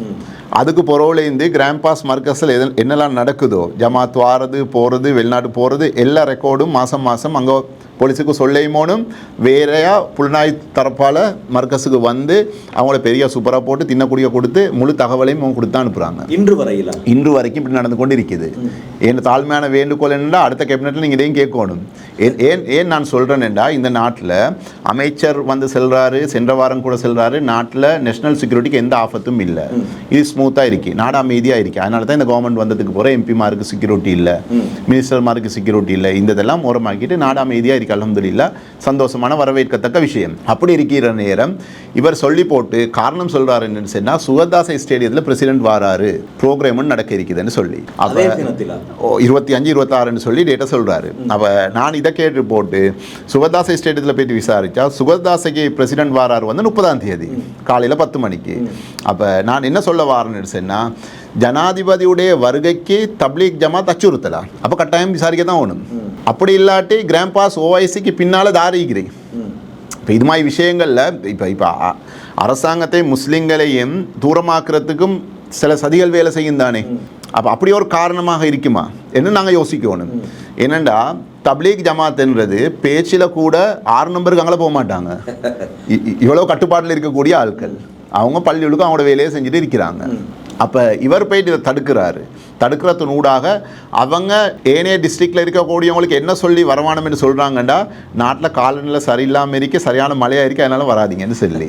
அதுக்கு பொறவுலேருந்து கிராண்ட் பாஸ் மர்கஸில் என்னெல்லாம் நடக்குதோ, ஜமாத் வாரது போகிறது, வெளிநாட்டு போகிறது, எல்லா ரெக்கார்டும் மாதம் மாதம் அங்கே போலீஸுக்கு சொல்லையுமோனும் வேறையா புலனாய் தரப்பால் மர்கஸுக்கு வந்து அவங்கள பெரிய சூப்பராக போட்டு தின்னக்கூடிய கொடுத்து முழு தகவலையும் அவங்க கொடுத்து அனுப்புகிறாங்க. இன்று வரைக்கும் இப்படி நடந்து கொண்டு இருக்குது. என் தாழ்மையான வேண்டுகோள் என்னென்னா, அடுத்த கேபினெட்டில் நீங்கள் இதையும் கேட்கணும். ஏன் நான் சொல்கிறேன்டா, இந்த நாட்டில் அமைச்சர் வந்து செல்கிறாரு, சென்ற வாரம் கூட செல்கிறாரு, நாட்டில் நேஷனல் செக்யூரிட்டிக்கு எந்த ஆபத்தும் இல்லை, இது ஸ்மூத்தாக இருக்குது, நாடு அமைதியாக இருக்குது. அதனால தான் இந்த கவர்மெண்ட் வந்ததுக்கு போகிற எம்பிமாருக்கு செக்யூரிட்டி இல்லை, மினிஸ்டர்மாருக்கு செக்யூரிட்டி இல்லை, இந்த இதெல்லாம் ஓரமாக்கிட்டு நாடு அமைதியாக இருக்குது. அல்ஹம்துலில்லாஹ், சந்தோஷமான வரவேற்கத்தக்க விஷயம். அப்படி இருக்கிற நேரம் இவர் சொல்லி போட்டு காரணம் சொல்கிறாரு என்னன்னு சொன்னால், சுகதாசை ஸ்டேடியத்தில் பிரசிடென்ட் வாராரு, ப்ரோக்ராம் நடக்க இருக்குதுன்னு சொல்லி 25-26 சொல்லி டேட்டா சொல்கிறாரு. அப்போ நான் இதை கேட்டு போட்டு சுகதாசை ஸ்டேடியத்தில் போயிட்டு விசாரித்தா, சுகதாசைக்கு பிரசிடென்ட் வாராரு வந்து 30ஆம் தேதி காலையில் 10 மணிக்கு. அப்போ நான் என்ன சொல்ல வாரேன்னு சொன்னால், ஜனாதிபதியுடைய வருகைக்கு தப்லீக் ஜமாத் அச்சுறுத்தலா, அப்போ கட்டாயம் விசாரிக்க தான் வேணும். அப்படி இல்லாட்டி கிராண்ட் பாஸ் ஓஐசிக்கு பின்னால் தாரிக்கிறேன். இப்போ இது மாதிரி விஷயங்களில் இப்போ அரசாங்கத்தை முஸ்லீம்களையும் தூரமாக்குறதுக்கும் சில சதிகள் வேலை செய்யும் தானே. அப்போ அப்படி ஒரு காரணமாக இருக்குமா என்று நாங்கள் யோசிக்கணும். என்னென்னா, தப்லீக் ஜமாத்ன்றது பேச்சில் கூட 6 நம்பருக்கு அங்கே போக மாட்டாங்க. இவ்வளோ கட்டுப்பாட்டில் இருக்கக்கூடிய ஆட்கள், அவங்க பள்ளிகளுக்கும் அவங்களோட வேலையை செஞ்சுட்டு இருக்கிறாங்க. அப்போ இவர் போயிட்டு இதை தடுக்கிறதுனூடாக அவங்க ஏனைய டிஸ்ட்ரிக்டில் இருக்கக்கூடியவங்களுக்கு என்ன சொல்லி வரமானம் என்று சொல்கிறாங்கண்டா, நாட்டில் காலநிலை சரியில்லாமல் இருக்க, சரியான மழையாக இருக்க, அதனால் வராதிங்கன்னு சொல்லி.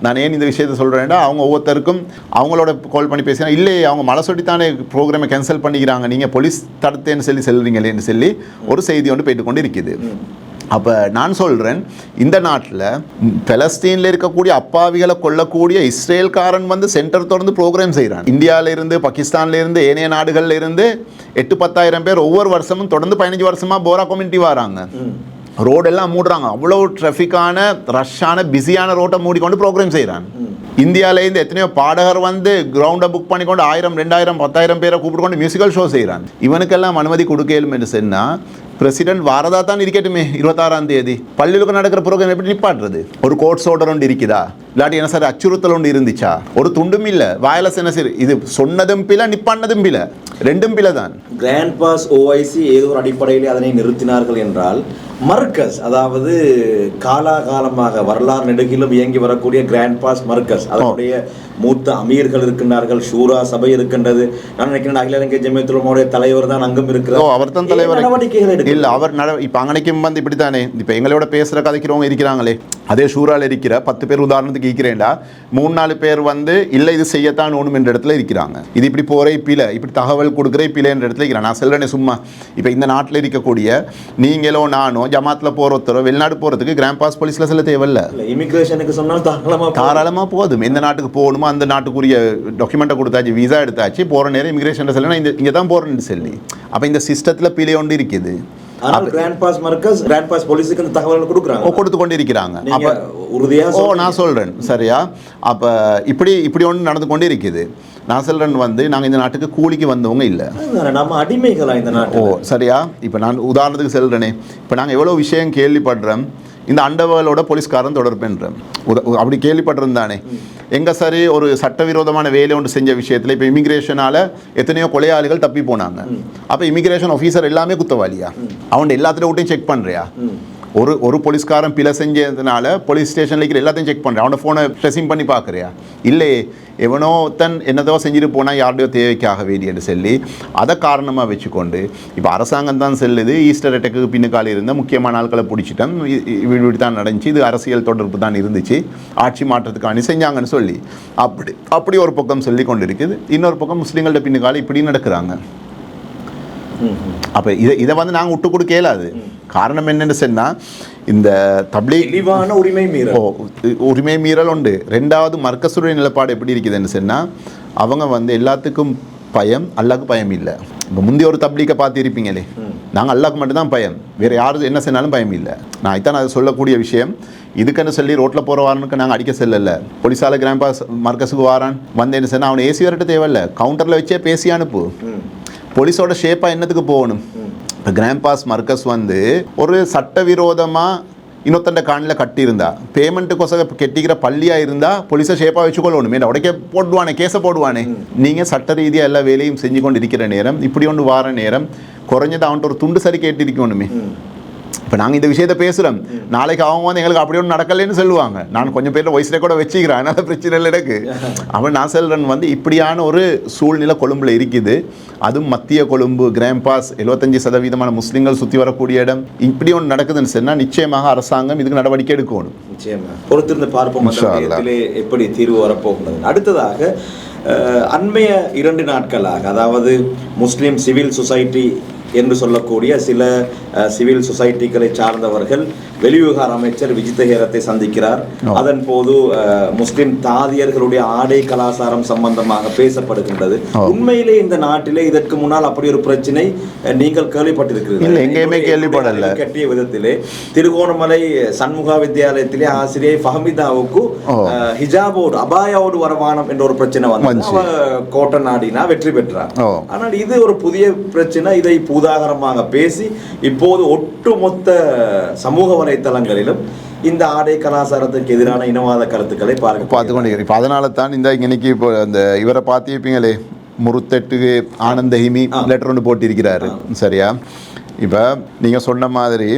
நான் ஏன் இந்த விஷயத்தை சொல்கிறேன்டா, அவங்க ஒவ்வொருத்தருக்கும் அவங்களோட கால் பண்ணி பேசினா, இல்லையே அவங்க மழை சொல்லித்தானே ப்ரோக்ராமை கேன்சல் பண்ணிக்கிறாங்க, நீங்கள் போலீஸ் தடுத்தேன்னு சொல்லி செல்றீங்களேன்னு சொல்லி ஒரு செய்தி ஒன்று போயிட்டு கொண்டு இருக்குது. அப்போ நான் சொல்கிறேன், இந்த நாட்டில் பலஸ்தீனில் இருக்கக்கூடிய அப்பாவிகளை கொல்லக்கூடிய இஸ்ரேல்காரன் வந்து சென்டர் தொடர்ந்து ப்ரோக்ராம் செய்கிறான். இந்தியாவிலேருந்து, பாகிஸ்தான்லேருந்து, ஏனைய நாடுகளில் இருந்து 8-10 பேர் ஒவ்வொரு வருஷமும் தொடர்ந்து 15 வருஷமாக போரா கம்யூனிட்டி வராங்க. ரோடெல்லாம் மூடுறாங்க, அவ்வளோ ட்ராஃபிக்கான ரஷ்ஷான பிஸியான ரோட்டை மூடிக்கொண்டு ப்ரோக்ராம் செய்கிறான். இந்தியாவிலேருந்து எத்தனையோ பாடகர் வந்து கிரவுண்டை புக் பண்ணிக்கொண்டு 1000, 2000, 10,000 பேரை கூப்பிட்டு கொண்டு மியூசிக்கல் ஷோ செய்கிறான். இவனுக்கெல்லாம் அனுமதி கொடுக்கலும் என்று சொன்னால், பிரசிடென்ட் வாரதா தான் இருக்கட்டுமே 26ஆம் தேதி பள்ளிகளுக்கு நடக்கிற ப்ரோக்ராம் எப்படி நிப்பாட்டுறது? ஒரு கோர்ட்ஸ் ஆர்டர் ஒன்று இருக்குதா, இல்லாட்டி என்ன சார் அச்சுறுத்தல் ஒன்று இருந்துச்சா? ஒரு துண்டும் இல்லை, வயலஸ் என்ன சார் இது சொன்னதும் பில நிப்பானதும் பில, ரெண்டும் பில தான். கிராண்ட் பாஸ் ஓஐசி ஏதோ ஒரு அடிப்படையில் அதனை நிறுத்தினார்கள் என்றால் மர்கஸ், அதாவது காலாகாலமாக வரலாறு நெடுகிலும் இயங்கி வரக்கூடிய கிராண்ட் பாஸ் மர்கஸ், அதனுடைய மூத்த அமீர்கள் இருக்கின்றார்கள், ஷூரா சபை இருக்கின்றது. நான் நினைக்கிறேன் அகில இலங்கை ஜமியத்துல் உலமாவுடைய தலைவர் தான் அங்கும் இருக்கிறார். அவர் தான் தலைவர். நடவடிக்கைகள் இல்ல அவர் இப்ப அங்கனைக்கும் வந்து இப்படித்தானே, இப்ப எங்களோட பேசுற கதைக்கிறவங்க இருக்கிறாங்களே, அதே ஷூரால இருக்கிற 10 பேர் உதாரணத்துக்கு இருக்கிறேன்டா, 3-4 பேர் வந்து இல்ல இது செய்யத்தான் ஒண்ணும் என்ற இடத்துல இருக்கிறாங்க. இது இப்படி போறே பில, இப்படி தகவல் கொடுக்குறே பில என்ற இடத்துல இருக்கிறாங்க. நான் சொல்றேனே சும்மா, இப்ப இந்த நாட்டில் இருக்கக்கூடிய நீங்களோ நானோ ஜமாத்துல போறதோ வெளிநாடு போறதுக்கு கிராண்ட் பாஸ் போலீஸ்ல செல்ல தேவையில்ல. இமிகிரேஷனுக்கு சொன்னால் தாராளமா போதும். எந்த நாட்டுக்கு போகணுமோ அந்த நாட்டுக்குரிய டாக்குமெண்ட்டை கொடுத்தாச்சு, விசா எடுத்தாச்சு, போற நேரம் இமிகிரேஷன் செல்ல இங்க தான் போறேன்னு சொல்லி. அப்ப இந்த சிஸ்டத்துல பிழை ஒன்று இருக்குது. Grand pass Markaz grand pass போலீஸுக்கு அந்த தகவல் கொடுக்குறாங்க, கொடுத்து கொண்டு இருக்கிறாங்க. அப்ப உறுதியா நான் சொல்றேன் சரியா. அப்ப இப்படி ஒன்று நடந்து கொண்டு இருக்குது. நான் சொல்றேன் வந்து நாங்கள் இந்த நாட்டுக்கு கூலிக்கு வந்தவங்க இல்லை, நம்ம அடிமைகளா இந்த நாட்டு. சரியா. இப்போ நான் உதாரணத்துக்கு சொல்றேனே, இப்போ நாங்கள் எவ்வளோ விஷயம் கேள்விப்படுறோம். இந்த அண்டர்வேர்ல்டோட போலீஸ்காரன் தொடர்புன்றோம், அப்படி கேள்விப்பட்டிருந்தானே. எங்க சரி ஒரு சட்டவிரோதமான வேலை ஒன்று செஞ்ச விஷயத்தில் இப்போ இமிகிரேஷனால எத்தனையோ கொலையாளிகள் தப்பி போனாங்க. அப்போ இமிகிரேஷன் ஆஃபீஸர் எல்லாமே குத்தவாளியா? அவன் எல்லாத்திலையும் விட்டையும் செக் பண்ணுறியா? ஒரு போலீஸ்காரன் பிழை செஞ்சதுனால போலீஸ் ஸ்டேஷனில் இருக்கிற எல்லாத்தையும் செக் பண்ணுறேன், அவனோட ஃபோனை ட்ரெஸிங் பண்ணி பார்க்குறியா? இல்லையே, எவனோ தன் என்னதோ செஞ்சுட்டு போனால் யாருடையோ தேவைக்காக வேண்டியன்னு சொல்லி அதை காரணமாக வச்சுக்கொண்டு இப்போ அரசாங்கம் தான் செல்லுது. ஈஸ்டர் அட்டாக்கு பின்னுக்கால இருந்த முக்கியமான ஆட்களை பிடிச்சிட்டோம், இப்படி தான் நடந்துச்சு, இது அரசியல் தொடர்பு தான் இருந்துச்சு, ஆட்சி மாற்றத்துக்கான செஞ்சாங்கன்னு சொல்லி அப்படி ஒரு பக்கம் சொல்லி கொண்டு இருக்குது. இன்னொரு பக்கம் முஸ்லீம்களோட பின்னுக்கால இப்படி நடக்கிறாங்க. அப்போ இதை வந்து நாங்கள் விட்டு கொடுக்க இயலாது. காரணம் என்னன்னு சொன்னால் இந்த தப்லீக் உரிமை மீறல் உண்டு. ரெண்டாவது மர்கஸுடைய நிலப்பாடு எப்படி இருக்குதுன்னு சொன்னால் அவங்க வந்து எல்லாத்துக்கும் பயம், அல்லாஹ்க்கு பயம் இல்லை. இப்போ முந்தைய ஒரு தப்லீக்கை பார்த்துருப்பீங்களே, நாங்கள் அல்லாஹ்க்கு மட்டும்தான் பயம், வேறு யாரும் என்ன சொன்னாலும் பயம் இல்லை. நான் இதான் அதை சொல்லக்கூடிய விஷயம். இதுக்குன்னு சொல்லி ரோட்டில் போகிற வாரனுக்கு நாங்கள் அடிக்க செல்லலை. போலீஸால் கிராண்ட் பாஸ் மர்கஸுக்கு வாரான் வந்தேன்னு சொன்னால் அவனை ஏசி வரட்டு தேவையில்லை, கவுண்டரில் வச்சே பேசி அனுப்பு. போலீஸோட ஷேப்பாக என்னத்துக்கு போகணும்? இப்போ கிராண்ட் பாஸ் மர்கஸ் வந்து ஒரு சட்டவிரோதமாக இன்னொத்தண்ட காணில் கட்டியிருந்தா, பேமெண்ட்டுக்கொசக கெட்டிக்கிற பள்ளியாக இருந்தால் போலீஸை ஷேப்பாக வச்சுக்கொள்ளணும். ஏன்னா உடைக்க போடுவானே, கேஸை போடுவானே. நீங்கள் சட்ட ரீதியாக எல்லா வேலையும் செஞ்சு கொண்டு இருக்கிற நேரம், இப்படி ஒன்று வார நேரம் குறைஞ்சது அவன்கிட்ட ஒரு துண்டு சரி கேட்டிருக்கணுமே. இப்போ நாங்கள் இந்த விஷயத்தை பேசுகிறோம், நாளைக்கு அவங்க வந்து எங்களுக்கு அப்படி ஒன்றும் நடக்கலைன்னு சொல்லுவாங்க. நான் கொஞ்சம் பேரில் வாய்ஸ் ரெக்கார்டை வச்சுக்கிறேன், அதனால் பிரச்சனை இல்லை எனக்கு. அவன் நான் சொல்கிறேன் வந்து இப்படியான ஒரு சூழ்நிலை கொழும்பில் இருக்குது. அதுவும் மத்திய கொழும்பு, கிராண்ட் பாஸ் 75% முஸ்லீம்கள் சுற்றி வரக்கூடிய இடம். இப்படி ஒன்று நடக்குதுன்னு சொன்னால் நிச்சயமாக அரசாங்கம் இதுக்கு நடவடிக்கை எடுக்கணும். நிச்சயமாக பொறுத்திருந்து பார்ப்போம் எப்படி தீர்வு வரப்போகிறது. அடுத்ததாக அண்மைய 2 நாட்களாக, அதாவது முஸ்லீம் சிவில் சொசைட்டி என்று சொல்லக்கூடிய சில சிவில் சொசைட்டிகளை சார்ந்தவர்கள் வெளிவிவகார அமைச்சர் விஜித ஹேரத்தை சந்திக்கிறார். அதன் போது முஸ்லிம் தாதியர்களுடைய ஆடை கலாச்சாரம் சம்பந்தமாக பேசப்படுகின்றது. உண்மையிலே இந்த நாட்டிலே இதற்கு முன்னால் அப்படி ஒரு பிரச்சனை நீங்கள் கேள்விப்பட்டிருக்கிறீர்கள்? எங்கேயுமே கேள்விப்படல. கட்டிய விதத்திலே திருகோணமலை சண்முகா வித்தியாலயத்திலே ஆசிரியை ஃபஹமிதாவுக்கு ஹிஜாபோடு அபாயாவோடு வரவானம் என்ற ஒரு பிரச்சனை வந்து கோட்டை நாடினா வெற்றி பெற்றார். ஆனால் இது ஒரு புதிய பிரச்சனை. இதை பூதாகரமாக பேசி இப்போது ஒட்டுமொத்த சமூக வலைத்தளங்களிலும் இந்த ஆடை கலாச்சாரத்துக்கு எதிரான இனவாத கருத்துக்களை பார்த்து கொண்டு. இப்போ அதனால தான் இந்த இன்னைக்கு இப்போ அந்த இவரை பார்த்திருப்பீங்களே, முருத்தெட்டுக்கு ஆனந்த ஹிமி லெட்டர் ஒன்று போட்டிருக்கிறாரு. சரியா? இப்போ நீங்கள் சொன்ன மாதிரி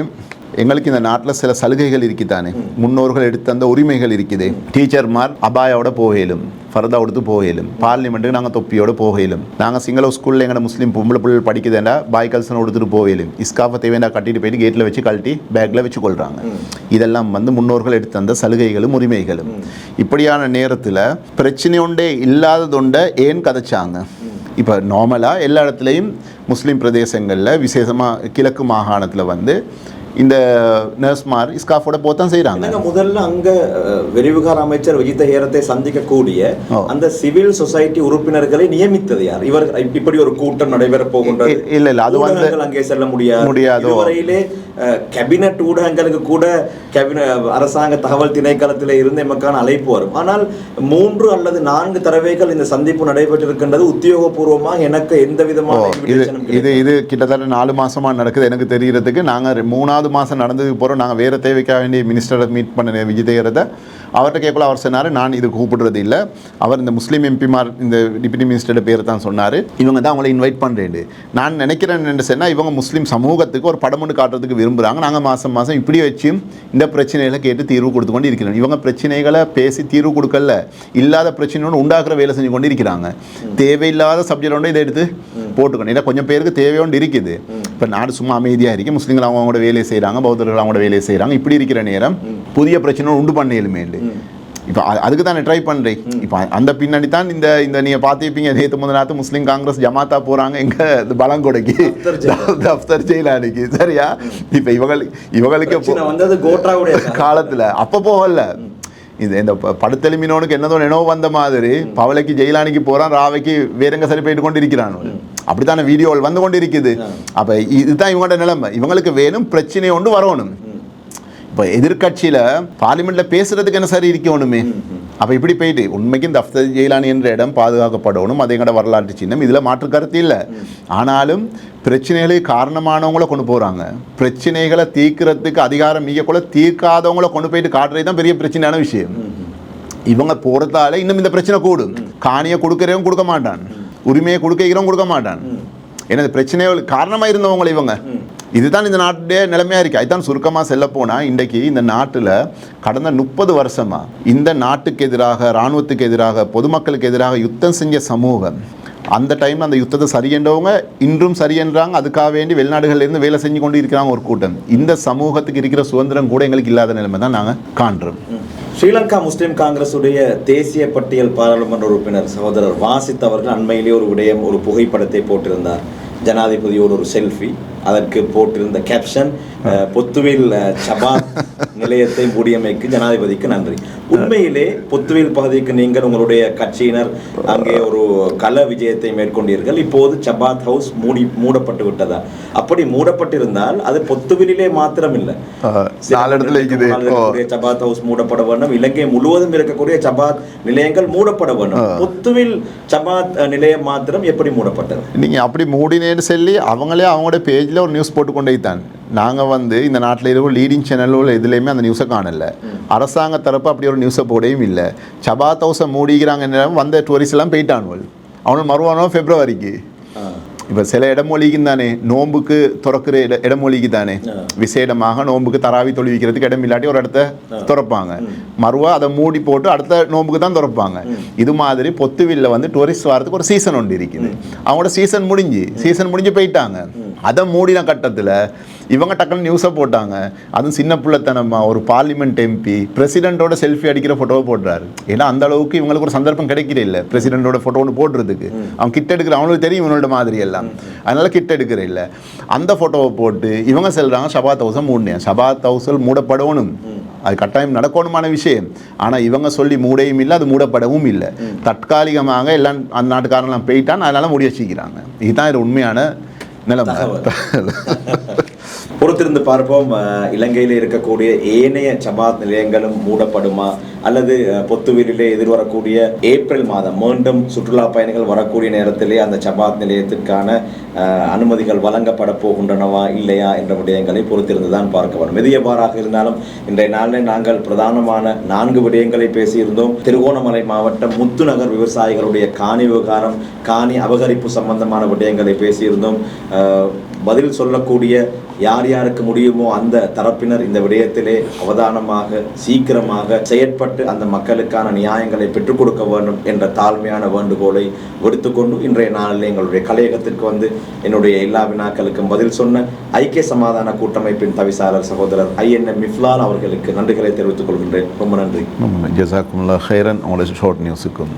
எங்களுக்கு இந்த நாட்டில் சில சலுகைகள் இருக்குதானே, முன்னோர்கள் எடுத்த அந்த உரிமைகள் இருக்குது. டீச்சர்மார் அபாயோட போகலும், ஃபர்தா கொடுத்து போகலும், பார்லிமெண்ட்டுக்கு நாங்கள் தொப்பியோடு போகலும், நாங்கள் சிங்கள ஸ்கூலில் எங்களோட முஸ்லீம் பொம்பளை பிள்ளை படிக்குதுண்டா பாய் கல்சனை கொடுத்துட்டு போகலும், இஸ்காஃபை தேவையா கட்டிட்டு போயிட்டு கேட்டில் வச்சு கழட்டி பேக்கில் வச்சு கொள்கிறாங்க. இதெல்லாம் வந்து முன்னோர்கள் எடுத்த அந்த சலுகைகளும் உரிமைகளும். இப்படியான நேரத்தில் பிரச்சனை ஒன்றே இல்லாததொண்டை ஏன் கதைச்சாங்க? இப்போ நார்மலாக எல்லா இடத்துலையும் முஸ்லீம் பிரதேசங்களில் விசேஷமாக கிழக்கு மாகாணத்தில் வந்து இந்த நர்ஸ்மார் ஸ்காஃபோட போத்தான் செய்கிறாங்க. முதல்ல அங்க வெளிவிகார அமைச்சர் விஜித ஹேரத்தை சந்திக்கக்கூடிய அந்த சிவில் சொசைட்டி உறுப்பினர்களை நியமித்தது யார்? இவர் இப்படி ஒரு கூட்டம் நடைபெற போகின்றது, இல்ல அது வந்து அங்கே செல்ல முடியாது. வரையிலே கேபினட் ஊடகங்களுக்கு கூட அரசாங்க தகவல் திணைக்களத்தில் இருந்து எமக்கான அழைப்பு வரும். ஆனால் 3 அல்லது 4 தடவைகள் இந்த சந்திப்பு நடைபெற்றிருக்கின்றது. உத்தியோகபூர்வமாக எனக்கு எந்த விதமான இது கிட்டத்தட்ட 4 மாசமா நடக்குது எனக்கு தெரிகிறதுக்கு. நாங்கள் 3வது மாதம் நடந்ததுக்கு போகிறோம். நாங்கள் வேறு தேவைக்காக வேண்டிய மினிஸ்டரை மீட் பண்ண விஜயதேரத்தை அவர்கிட்ட கேட்கல. அவர் சொன்னார் நான் இது கூப்பிடுறது இல்லை. அவர் இந்த முஸ்லீம் எம்பிமார் இந்த டிப்யூட்டி மினிஸ்டரோட பேர் தான் சொன்னார். இவங்க தான் அவங்களை இன்வைட் பண்ணுறேன். நான் நினைக்கிறேன் என்ன சொன்னால் இவங்க முஸ்லீம் சமூகத்துக்கு ஒரு படம் ஒன்று காட்டுறதுக்கு விரும்புகிறாங்க. நாங்கள் மாதம் மாதம் இப்படி வச்சு இந்த பிரச்சனைகளை கேட்டு தீர்வு கொடுத்து கொண்டு இருக்கிறோம். இவங்க பிரச்சனைகளை பேசி தீர்வு கொடுக்கல, இல்லாத பிரச்சனையோடு உண்டாக்குற வேலை செஞ்சு கொண்டு இருக்கிறாங்க. தேவையில்லாத சப்ஜெக்ட் ஒன்று இதை எடுத்து போட்டுக்கணும். ஏன்னா கொஞ்சம் பேருக்கு தேவையோண்டு இருக்குது. இப்போ நாடு சும்மா அமைதியாக இருக்குது, முஸ்லீம்கள் அவங்களோட வேலையை செய்கிறாங்க, பௌத்தர்கள் அவங்களோட வேலையை செய்கிறாங்க. இப்படி இருக்கிற நேரம் புதிய பிரச்சனை உண்டு பண்ணலுமேண்டு இப்போ அதுக்கு தான் ட்ரை பண்ணுறேன். இப்போ அந்த பின்னாடி தான் இந்த நீங்கள் பார்த்துப்பீங்க நேற்று முதல் முஸ்லீம் காங்கிரஸ் ஜமாத்தா போகிறாங்க எங்கே இந்த பலங்கொடைக்கு தஃப்தர் ஜெயிலானிக்கு. சரியா? இப்போ இவங்களுக்கு காலத்தில் அப்போ போகல. இந்த படுத்தெலுமினோனுக்கு என்னதோ வந்த மாதிரி பவளைக்கு ஜெயிலானிக்கு போகிறான், ராவைக்கு வேறங்க சரி போயிட்டு கொண்டு இருக்கிறான். அப்படித்தான வீடியோவில் வந்து கொண்டு இருக்குது. அப்போ இதுதான் இவங்களோட நிலைமை. இவங்களுக்கு வேணும் பிரச்சனை ஒன்று வரணும். இப்போ எதிர்கட்சியில் பார்லிமெண்ட்டில் பேசுகிறதுக்கு என்ன சரி இருக்கணுமே. அப்போ இப்படி போயிட்டு உண்மைக்கு இந்த தஃப்தர் ஜெயிலானி என்ற இடம் பாதுகாக்கப்படணும். அது எங்களோட வரலாற்று சின்னம், இதில் மாற்று கருத்து இல்லை. ஆனாலும் பிரச்சனைகளுக்கு காரணமானவங்கள கொண்டு போகிறாங்க. பிரச்சனைகளை தீர்க்கிறதுக்கு அதிகாரம் கூட தீர்க்காதவங்கள கொண்டு போயிட்டு காட்டுறது தான் பெரிய பிரச்சனையான விஷயம். இவங்க போகிறதால இன்னும் இந்த பிரச்சனை கூடும். காணியை கொடுக்குறவங்க கொடுக்க மாட்டான், உரிமையை கொடுக்கிறவங்க கொடுக்க மாட்டான். ஏன்னா இந்த பிரச்சனைகள் காரணமாக இருந்தவங்களை இவங்க இதுதான் இந்த நாட்டுடைய நிலைமையாக இருக்குது. அதுதான் சுருக்கமாக செல்ல போனால் இன்றைக்கு இந்த நாட்டில் கடந்த 30 வருஷமாக இந்த நாட்டுக்கு எதிராக, இராணுவத்துக்கு எதிராக, பொதுமக்களுக்கு எதிராக யுத்தம் செஞ்ச சமூகம் அந்த டைமில் அந்த யுத்தத்தை சரியன்றவங்க இன்றும் சரியன்றாங்க. அதுக்காக வேண்டி வெளிநாடுகளிலிருந்து வேலை செஞ்சு கொண்டு இருக்கிறாங்க ஒரு கூட்டம். இந்த சமூகத்துக்கு இருக்கிற சுதந்திரம் கூட எங்களுக்கு இல்லாத நிலைமை தான் நாங்கள் காண்றோம். ஸ்ரீலங்கா முஸ்லிம் காங்கிரசுடைய தேசிய பட்டியல் பாராளுமன்ற உறுப்பினர் சகோதரர் வாசித் அவர்கள் அண்மையிலே ஒரு புகைப்படத்தை போட்டிருந்தார். ஜனாதிபதியோடு ஒரு செல்ஃபி, அதற்கு போட்டிருந்த கேப்ஷன் பொத்துவில் சபாத் நிலையத்தை மூடியமைக்கு ஜனாதிபதிக்கு நன்றி. உண்மையிலே பொத்துவில் பகுதிக்கு நீங்கள் உங்களுடைய கட்சியினர் அங்கே ஒரு கள விஜயத்தை மேற்கொண்டீர்கள். இப்போது சபாத் ஹவுஸ் மூடப்பட்டு விட்டதா? அப்படி மூடப்பட்டிருந்தால் அது பொத்துவிலே மாத்திரம் இல்லை, சபாத் ஹவுஸ் மூடப்பட வேண்டும். இலங்கை முழுவதும் இருக்கக்கூடிய சபாத் நிலையங்கள் மூடப்பட வேண்டும். பொத்துவில் சபாத் நிலையம் மாத்திரம் எப்படி மூடப்பட்டது? நீங்க அப்படி மூடினேன்னு சொல்லி அவங்களே அவங்களோட பேஜ்ல ஒரு நியூஸ் போட்டுக்கொண்டே தான். நாங்கள் வந்து இந்த நாட்டில் இருக்கிற லீடிங் சேனலில் எதுலேயுமே அந்த நியூஸை காணலை. அரசாங்க தரப்பு அப்படி ஒரு நியூஸை போடையும் இல்லை. சபாத் ஹவுஸை மூடிக்கிறாங்க, வந்த டூரிஸ்ட் எல்லாம் போயிட்டானுவல். அவனுக்கு மறுவானோ பிப்ரவரிக்கு. இப்போ சில இடமொழிக்கு தானே நோம்புக்கு திறக்கிற இடமொழிக்கு தானே விசேடமாக நோம்புக்கு தராவி தொழிவிக்கிறதுக்கு இடம் இல்லாட்டி ஒரு இடத்த திறப்பாங்க. மறுவா அதை மூடி போட்டு அடுத்த நோம்புக்கு தான் திறப்பாங்க. இது மாதிரி பொத்துவில்ல வந்து டூரிஸ்ட் வரதுக்கு ஒரு சீசன் ஒன்று இருக்குது. அவங்களோட சீசன் முடிஞ்சு போயிட்டாங்க. அதை மூடின கட்டத்தில் இவங்க டக்குன்னு நியூஸை போட்டாங்க. அதுவும் சின்ன பிள்ளைத்தனமாக ஒரு பார்லிமெண்ட் எம்பி பிரசிடென்ட்டோட செல்ஃபி அடிக்கிற ஃபோட்டோவை போடுறாரு. ஏன்னா அந்த அளவுக்கு இவங்களுக்கு ஒரு சந்தர்ப்பம் கிடைக்கிற இல்லை பிரசிடென்ட்டோட ஃபோட்டோ ஒன்று போடுறதுக்கு. அவன் கிட்ட எடுக்கிற அவங்களுக்கு தெரியும் இவனோட மாதிரி எல்லாம், அதனால கிட்ட எடுக்கிற இல்லை. அந்த ஃபோட்டோவை போட்டு இவங்க செல்றாங்க சபாத் ஹவுஸை மூடினேன். சபாத் ஹவுஸில் மூடப்படணும், அது கட்டாயம் நடக்கணுமான விஷயம். ஆனால் இவங்க சொல்லி மூடையும் இல்லை, அது மூடப்படவும் இல்லை. தற்காலிகமாக எல்லாம் அந்த நாட்டுக்காரெல்லாம் போயிட்டான், அதனால மூடி வச்சுக்கிறாங்க. இதுதான் இது உண்மையான நிலைமை. பொறுத்திருந்து பார்ப்போம். இலங்கையில் இருக்கக்கூடிய ஏனைய சபாத் நிலையங்களும் மூடப்படுமா அல்லது பொத்துவிலே எதிர்வரக்கூடிய ஏப்ரல் மாதம் மீண்டும் சுற்றுலா பயணிகள் வரக்கூடிய நேரத்திலே அந்த சபாத் நிலையத்திற்கான அனுமதிகள் வழங்கப்பட போகின்றனவா இல்லையா என்ற விடயங்களை பொறுத்திருந்து தான் பார்க்க வேண்டும். எது எவ்வாறாக இருந்தாலும் இன்றைய நாளில் நாங்கள் பிரதானமான 4 விடயங்களை பேசியிருந்தோம். திருகோணமலை மாவட்டம் முத்துநகர் விவசாயிகளுடைய காணி விவகாரம், காணி அபகரிப்பு சம்பந்தமான விடயங்களை பேசியிருந்தோம். பதில் சொல்லக்கூடிய யார் யாருக்கு முடியுமோ அந்த தரப்பினர் இந்த விடயத்திலே அவதானமாக சீக்கிரமாக செயற்பட்டு அந்த மக்களுக்கான நியாயங்களை பெற்றுக் கொடுக்க வேண்டும் என்ற தாழ்மையான வேண்டுகோளை விடுத்துக்கொண்டு இன்றைய நாளில் எங்களுடைய கலையகத்திற்கு வந்து என்னுடைய எல்லா வினாக்களுக்கும் பதில் சொன்ன ஐக்கிய சமாதான கூட்டமைப்பின் தவிசாளர் சகோதரர் INM மிஃப்லால் அவர்களுக்கு நன்றிகளை தெரிவித்துக் கொள்கின்றேன். ரொம்ப நன்றி. ஜஸாக்குமுல்லாஹ் ஹைரன். உங்களுடைய ஷார்ட் நியூஸுக்கும்